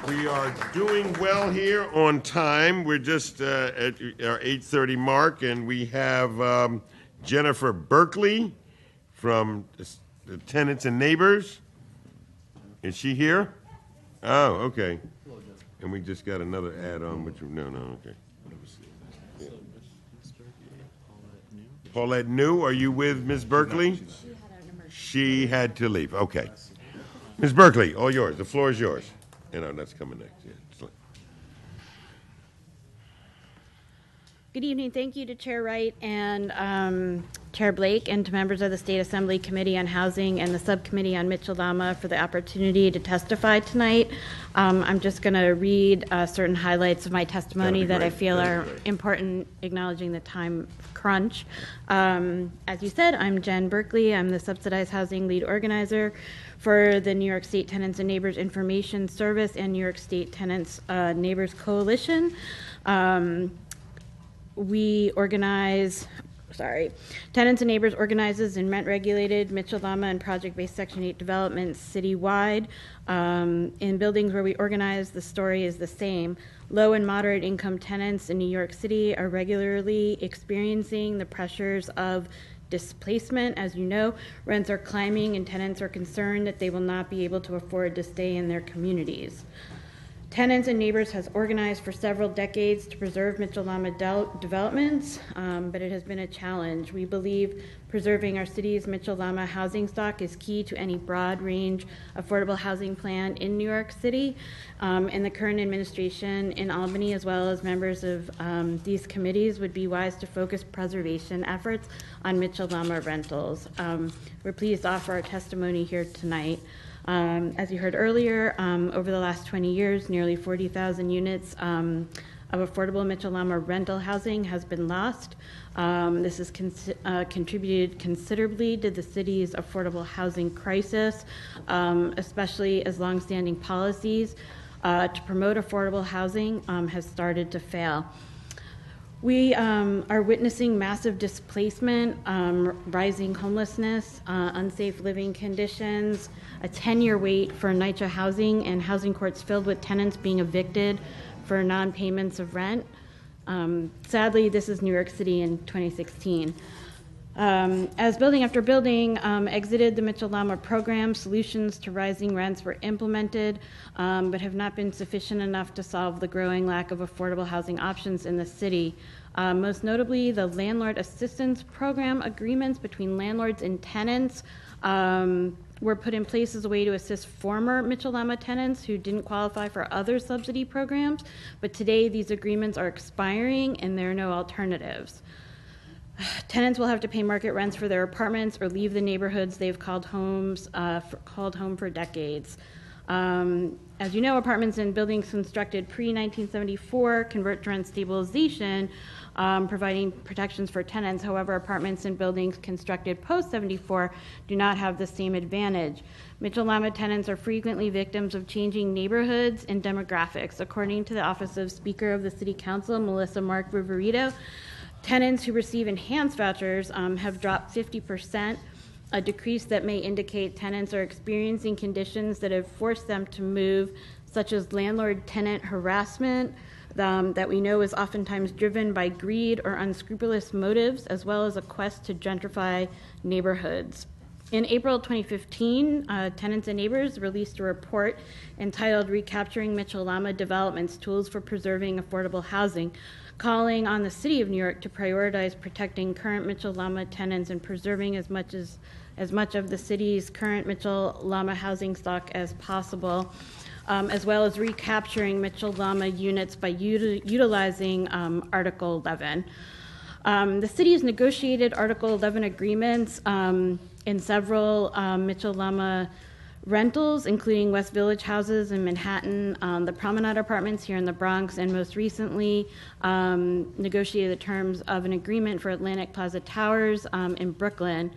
We are doing well here on time. We're just at our 8:30 mark, and we have Jennifer Berkeley from the Tenants and Neighbors. Is she here? Oh, okay. And we just got another add-on, which, no, okay. Yeah. Paulette New, are you with Ms. Berkeley? She had to leave, okay. Ms. Berkeley, all yours. The floor is yours. That's coming next. Yeah. Good evening. Thank you to Chair Wright and Chair Blake and to members of the State Assembly Committee on Housing and the Subcommittee on Mitchell-Lama for the opportunity to testify tonight. I'm just going to read certain highlights of my testimony that I feel are important, acknowledging the time crunch. As you said, I'm Jen Berkeley. I'm the Subsidized Housing Lead Organizer for the New York State Tenants and Neighbors Information Service and New York State Tenants Neighbors Coalition. Tenants and Neighbors organizes in rent-regulated, Mitchell-Lama, and project-based Section 8 developments citywide. In buildings where we organize, the story is the same. Low and moderate income tenants in New York City are regularly experiencing the pressures of displacement. As you know, rents are climbing and tenants are concerned that they will not be able to afford to stay in their communities. Tenants and Neighbors has organized for several decades to preserve Mitchell-Lama developments, but it has been a challenge. We believe preserving our city's Mitchell-Lama housing stock is key to any broad range affordable housing plan in New York City. And the current administration in Albany, as well as members of these committees, would be wise to focus preservation efforts on Mitchell-Lama rentals. We're pleased to offer our testimony here tonight. As you heard earlier, over the last 20 years, nearly 40,000 units of affordable Mitchell-Lama rental housing has been lost. This has contributed considerably to the city's affordable housing crisis, especially as longstanding policies to promote affordable housing has started to fail. We are witnessing massive displacement, rising homelessness, unsafe living conditions, a 10-year wait for NYCHA housing, and housing courts filled with tenants being evicted for non-payments of rent. Sadly, this is New York City in 2016. As building after building exited the Mitchell-Lama program, solutions to rising rents were implemented, but have not been sufficient enough to solve the growing lack of affordable housing options in the city. Most notably, the Landlord Assistance Program agreements between landlords and tenants were put in place as a way to assist former Mitchell-Lama tenants who didn't qualify for other subsidy programs, but today these agreements are expiring and there are no alternatives. Tenants will have to pay market rents for their apartments or leave the neighborhoods they've called home for decades. As you know, apartments and buildings constructed pre-1974 convert to rent stabilization, providing protections for tenants. However, apartments and buildings constructed post-74 do not have the same advantage. Mitchell-Lama tenants are frequently victims of changing neighborhoods and demographics. According to the Office of Speaker of the City Council, Melissa Mark Riverito, tenants who receive enhanced vouchers have dropped 50%, a decrease that may indicate tenants are experiencing conditions that have forced them to move, such as landlord-tenant harassment that we know is oftentimes driven by greed or unscrupulous motives, as well as a quest to gentrify neighborhoods. In April 2015, Tenants and Neighbors released a report entitled Recapturing Mitchell-Lama Developments, Tools for Preserving Affordable Housing, calling on the City of New York to prioritize protecting current Mitchell-Lama tenants and preserving as much of the city's current Mitchell-Lama housing stock as possible, as well as recapturing Mitchell-Lama units by utilizing Article 11. The city has negotiated Article 11 agreements in several Mitchell-Lama rentals, including West Village houses in Manhattan, the Promenade Apartments here in the Bronx, and most recently negotiated the terms of an agreement for Atlantic Plaza Towers in Brooklyn.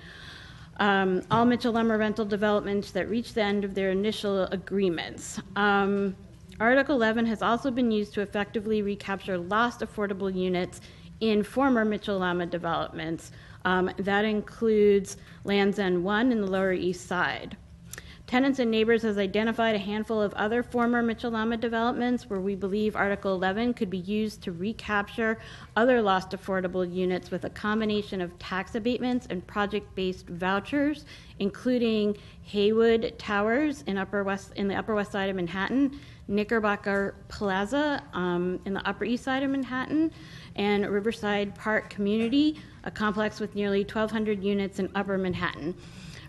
All Mitchell-Lama rental developments that reached the end of their initial agreements. Article 11 has also been used to effectively recapture lost affordable units in former Mitchell-Lama developments. That includes Land's End 1 in the Lower East Side. Tenants and Neighbors has identified a handful of other former Mitchell-Lama developments where we believe Article 11 could be used to recapture other lost affordable units with a combination of tax abatements and project-based vouchers, including Haywood Towers in the Upper West Side of Manhattan, Knickerbocker Plaza in the Upper East Side of Manhattan, and Riverside Park Community, a complex with nearly 1,200 units in Upper Manhattan.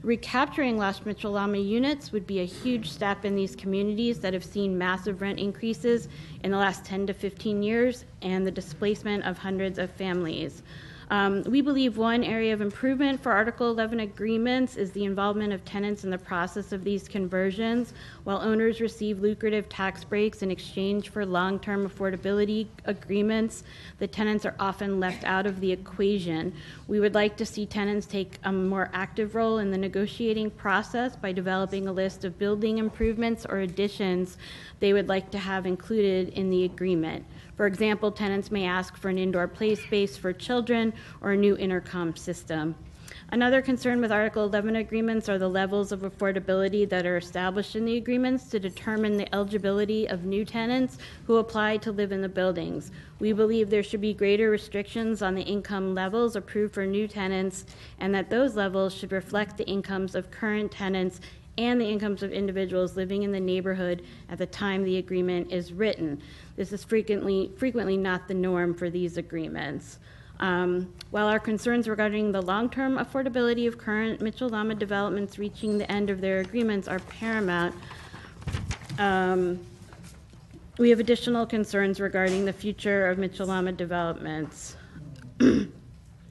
Recapturing lost Mitchell-Lama units would be a huge step in these communities that have seen massive rent increases in the last 10 to 15 years and the displacement of hundreds of families. We believe one area of improvement for Article 11 agreements is the involvement of tenants in the process of these conversions. While owners receive lucrative tax breaks in exchange for long-term affordability agreements, the tenants are often left out of the equation. We would like to see tenants take a more active role in the negotiating process by developing a list of building improvements or additions they would like to have included in the agreement. For example, tenants may ask for an indoor play space for children or a new intercom system. Another concern with Article 11 agreements are the levels of affordability that are established in the agreements to determine the eligibility of new tenants who apply to live in the buildings. We believe there should be greater restrictions on the income levels approved for new tenants, and that those levels should reflect the incomes of current tenants and the incomes of individuals living in the neighborhood at the time the agreement is written. This is frequently not the norm for these agreements. While our concerns regarding the long-term affordability of current Mitchell-Lama developments reaching the end of their agreements are paramount, we have additional concerns regarding the future of Mitchell-Lama developments.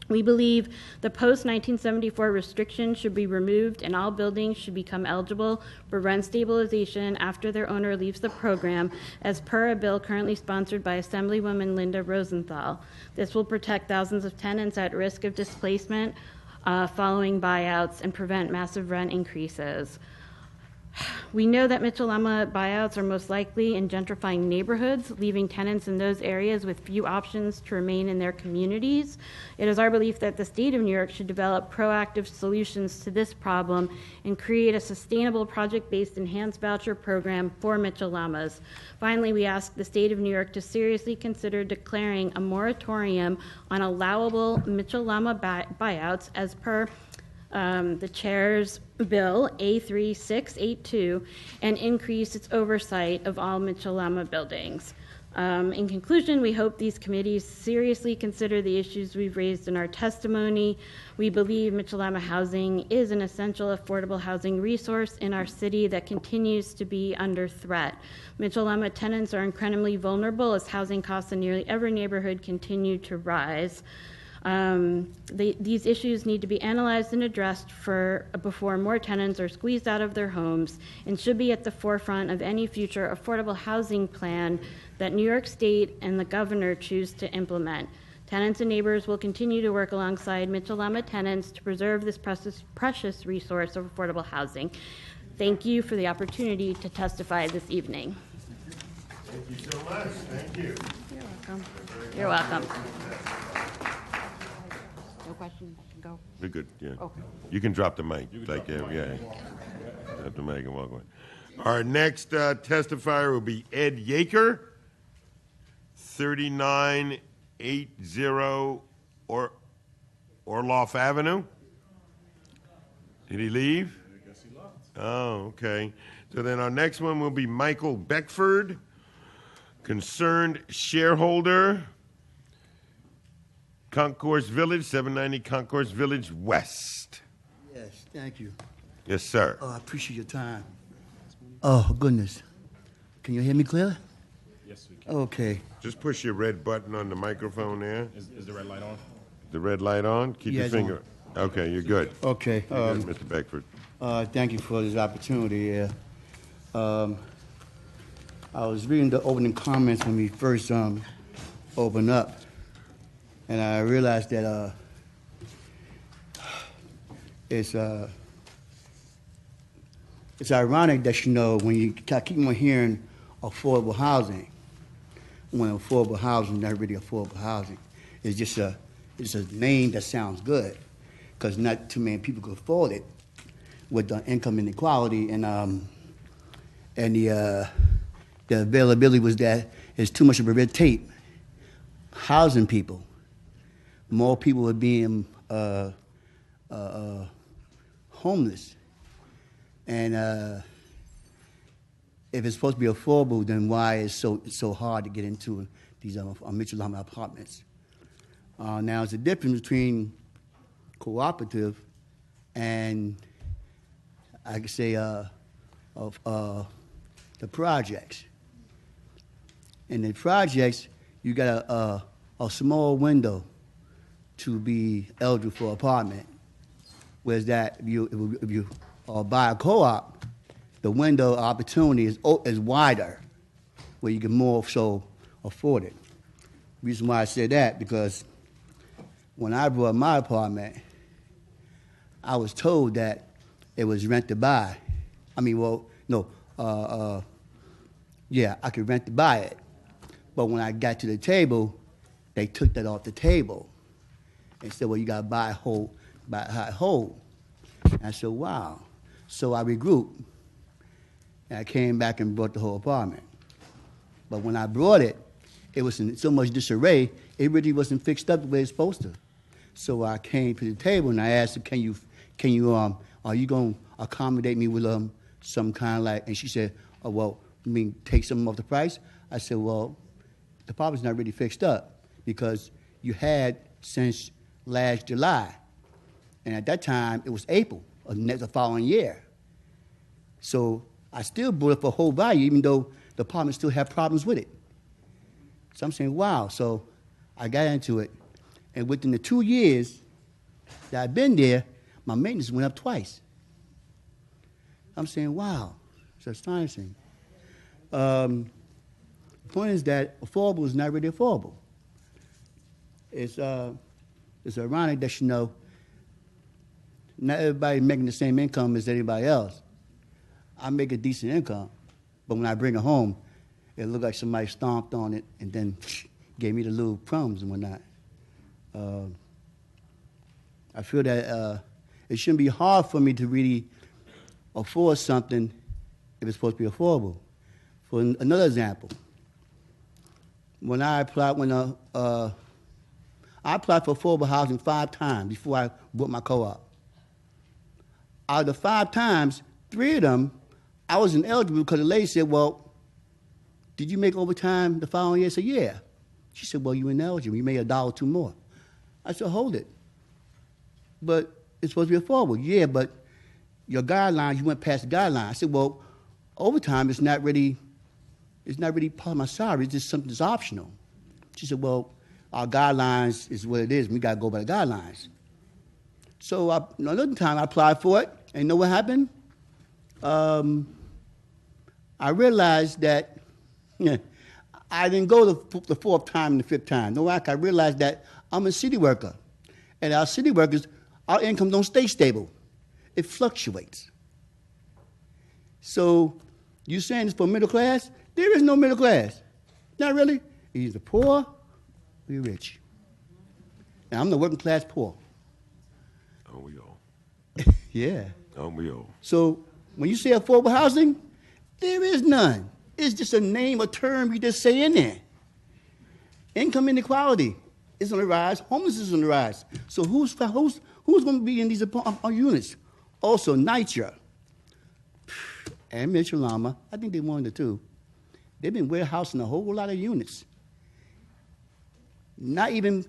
We believe the post-1974 restrictions should be removed and all buildings should become eligible for rent stabilization after their owner leaves the program, as per a bill currently sponsored by Assemblywoman Linda Rosenthal. This will protect thousands of tenants at risk of displacement following buyouts and prevent massive rent increases. We know that Mitchell-Lama buyouts are most likely in gentrifying neighborhoods, leaving tenants in those areas with few options to remain in their communities. It is our belief that the state of New York should develop proactive solutions to this problem and create a sustainable project-based enhanced voucher program for Mitchell-Lamas. Finally, we ask the state of New York to seriously consider declaring a moratorium on allowable Mitchell-Lama buyouts as per the chair's bill A3682 and increase its oversight of all Mitchell-Lama buildings. In conclusion, we hope these committees seriously consider the issues we've raised in our testimony. We believe Mitchell-Lama housing is an essential affordable housing resource in our city that continues to be under threat. Mitchell-Lama tenants are incredibly vulnerable as housing costs in nearly every neighborhood continue to rise. These issues need to be analyzed and addressed before more tenants are squeezed out of their homes and should be at the forefront of any future affordable housing plan that New York State and the governor choose to implement. Tenants and Neighbors will continue to work alongside Mitchell-Lama tenants to preserve this precious resource of affordable housing. Thank you for the opportunity to testify this evening. Thank you so much. Thank you. You're welcome. You're welcome. No questions? Go. We're good, yeah. Okay. You can drop the mic. Drop the mic and walk away. Our next testifier will be Ed Yaker, 3980 Orloff Avenue. Did he leave? I guess he left. Oh, okay. So then our next one will be Michael Beckford, concerned shareholder, Concourse Village, 790 Concourse Village West. Yes, thank you. Yes, sir. Oh, I appreciate your time. Oh, goodness. Can you hear me clearly? Yes, we can. Okay. Just push your red button on the microphone there. Is the red light on? The red light on? Keep Yeah, your it's finger. Okay, you're good. Okay. You're good, Mr. Beckford. Thank you for this opportunity. I was reading the opening comments when we first opened up, and I realized that it's ironic that, you know, when you keep on hearing affordable housing, when affordable housing is not really affordable housing. It's just it's a name that sounds good, because not too many people can afford it. with the income inequality and the availability was that there's too much of a red tape housing people. More people were being homeless. And if it's supposed to be affordable, then why is it's so hard to get into these Mitchell-Lama apartments? Now, there's a difference between cooperative and, I could say, the projects. In the projects, you got a small window to be eligible for apartment, whereas that if you buy a co-op, the window of opportunity is wider, where you can more so afford it. Reason why I say that, because when I bought my apartment, I was told that it was rent to buy. I mean, well, no, yeah, I could rent to buy it. But when I got to the table, they took that off the table and said, well, you got to buy whole. And I said, wow. So I regrouped, and I came back and bought the whole apartment. But when I brought it, it was in so much disarray, it really wasn't fixed up the way it's supposed to. So I came to the table and I asked her, are you going to accommodate me with some kind of like, and she said, oh, well, you mean take something off the price? I said, well, the apartment's not really fixed up because you had since last July. And at that time, it was April of the following year. So I still bought it for whole value, even though the apartment still had problems with it. So I'm saying, wow. So I got into it. And within the 2 years that I've been there, my maintenance went up twice. I'm saying, wow, it's astonishing. The point is that affordable is not really affordable. It's ironic that, not everybody making the same income as anybody else. I make a decent income, but when I bring it home, it looked like somebody stomped on it and then gave me the little crumbs and whatnot. I feel that it shouldn't be hard for me to really afford something if it's supposed to be affordable. For another example, when I applied for affordable housing 5 times before I bought my co-op. Out of the 5 times, 3 of them, I was ineligible because the lady said, well, did you make overtime the following year? I said, yeah. She said, well, you're ineligible. You made $1 or 2 more. I said, hold it. But it's supposed to be affordable. Yeah, but your guidelines, you went past the guidelines. I said, well, overtime is not really part of my salary. It's just something that's optional. She said, well, our guidelines is what it is. We got to go by the guidelines. So another time I applied for it, and you know what happened? I realized that I didn't go the 4th time and the 5th time. No, I realized that I'm a city worker. And our city workers, our income don't stay stable. It fluctuates. So you saying it's for middle class? There is no middle class. Not really. You're either poor or you're rich. Now, I'm the working class poor. Oh, we all. Yeah. Oh, we all. So when you say affordable housing, there is none. It's just a name, a term you just say in there. Income inequality is on the rise. Homelessness is on the rise. So who's going to be in these units? Also, NYCHA and Mitchell-Lama, I think they one of the two. They've been warehousing a whole lot of units, not even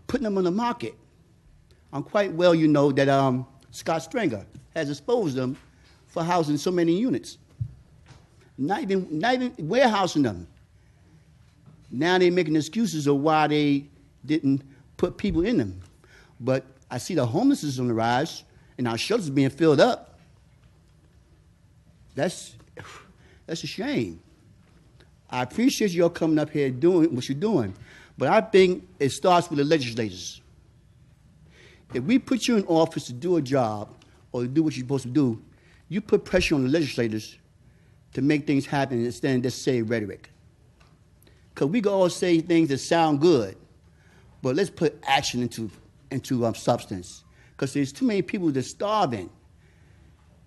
putting them on the market. I'm quite well, that Scott Stringer has exposed them for housing so many units. Not even warehousing them. Now they're making excuses of why they didn't put people in them. But I see the homelessness on the rise, and our shelters being filled up. That's a shame. I appreciate y'all coming up here doing what you're doing, but I think it starts with the legislators. If we put you in office to do a job or to do what you're supposed to do, you put pressure on the legislators to make things happen instead of just say rhetoric. Because we can all say things that sound good, but let's put action into substance. Because there's too many people that are starving.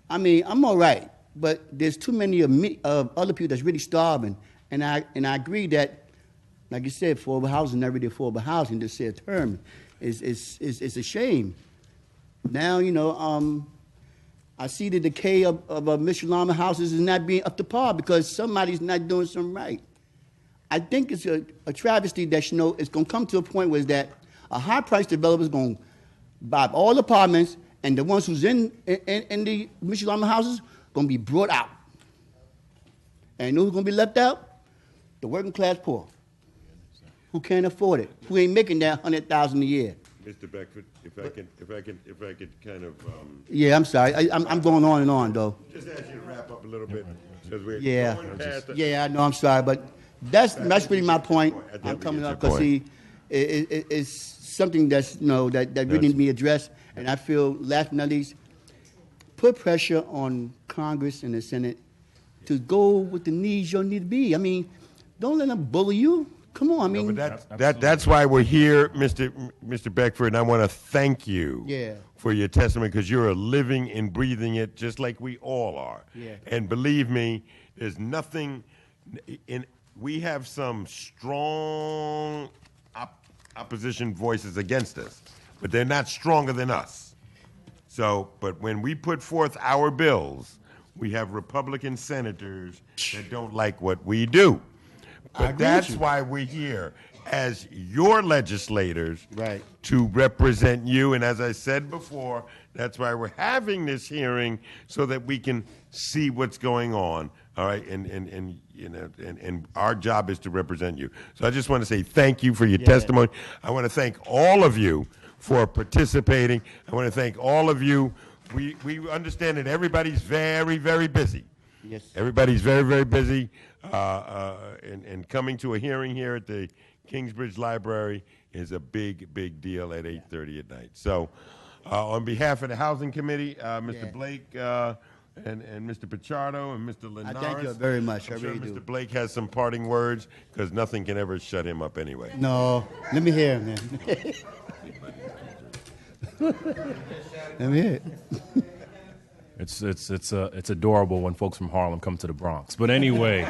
I mean, I'm all right, but there's too many of me, of other people that's really starving, and I agree that, like you said, affordable housing, never did affordable housing. Just say a term, it's a shame. Now, you know, I see the decay of MitchellLama houses is not being up to par because somebody's not doing something right. I think it's a travesty that, you know, it's going to come to a point where it's that a high-priced developer is going to buy all apartments, and the ones who's in the MitchellLama houses going to be brought out. And you know who's going to be left out? The working class poor, who can't afford it, who ain't making that $100,000 a year. Mr. Beckford, if I could kind of, Yeah, I'm sorry. I'm going on and on, though. just ask you to wrap up a little bit, because we're Yeah. going past the. Yeah, I know. I'm sorry, but that's really my point. I think I'm we coming get up your because see, it's something that's, you know, that really needs to be addressed. And I feel, last but not least, put pressure on Congress and the Senate to go with the needs you need to be. I mean, don't let them bully you. Come on, I mean, But that's why we're here, Mr. Beckford, and I want to thank you Yeah. for your testimony, because you're living and breathing it just like we all are. Yeah. And believe me, there's nothing we have some strong opposition voices against us, but they're not stronger than us. So, but when we put forth our bills, we have Republican senators that don't like what we do. But that's why we're here as your legislators, Right. to represent you. And as I said before, that's why we're having this hearing, so that we can see what's going on. All right, and you know, and our job is to represent you. So I just want to say thank you for your testimony. I want to thank all of you for participating. I want to thank all of you. We understand that everybody's very, very busy. Yes. Everybody's very, very busy, and coming to a hearing here at the Kingsbridge Library is a big, big deal at 8:30 at night. So, on behalf of the Housing Committee, Mr. Blake and Mr. Pichardo and Mr. Linares, I thank you very much. I'm I sure really Mr. do. Blake has some parting words, because nothing can ever shut him up anyway. No, let me hear him, man. Let me hear it. It's adorable when folks from Harlem come to the Bronx. But anyway,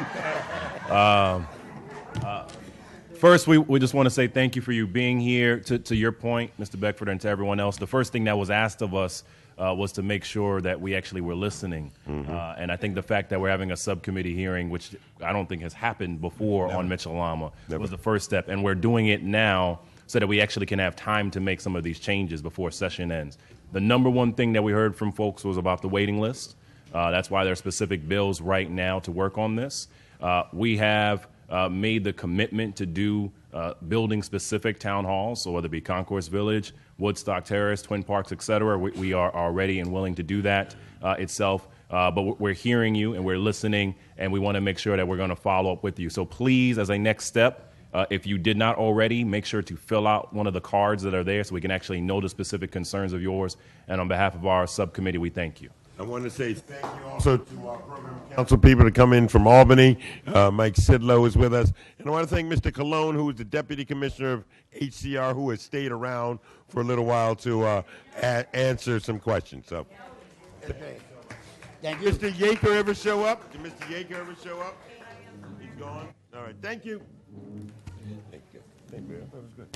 first we just want to say thank you for you being here. To your point, Mr. Beckford, and to everyone else, the first thing that was asked of us was to make sure that we actually were listening. And I think the fact that we're having a subcommittee hearing, which I don't think has happened before on MitchellLama, was the first step. And we're doing it now so that we actually can have time to make some of these changes before session ends. The number one thing that we heard from folks was about the waiting list. That's why there are specific bills right now to work on this. We have made the commitment to do building-specific town halls, so whether it be Concourse Village, Woodstock Terrace, Twin Parks, et cetera. We are ready and willing to do that itself. But we're hearing you and we're listening, and we want to make sure that we're going to follow up with you. So please, as a next step, if you did not already, make sure to fill out one of the cards that are there so we can actually know the specific concerns of yours. And on behalf of our subcommittee, we thank you. I want to say thank you also to our program council people to come in from Albany. Mike Sidlow is with us. And I want to thank Mr. Colon, who is the Deputy Commissioner of HCR, who has stayed around for a little while to answer some questions. So, Thank you. Mr. Yaker ever show up? Did Mr. Yaker ever show up? He's gone. All right. Thank you. Thank you. Thank you. That was good.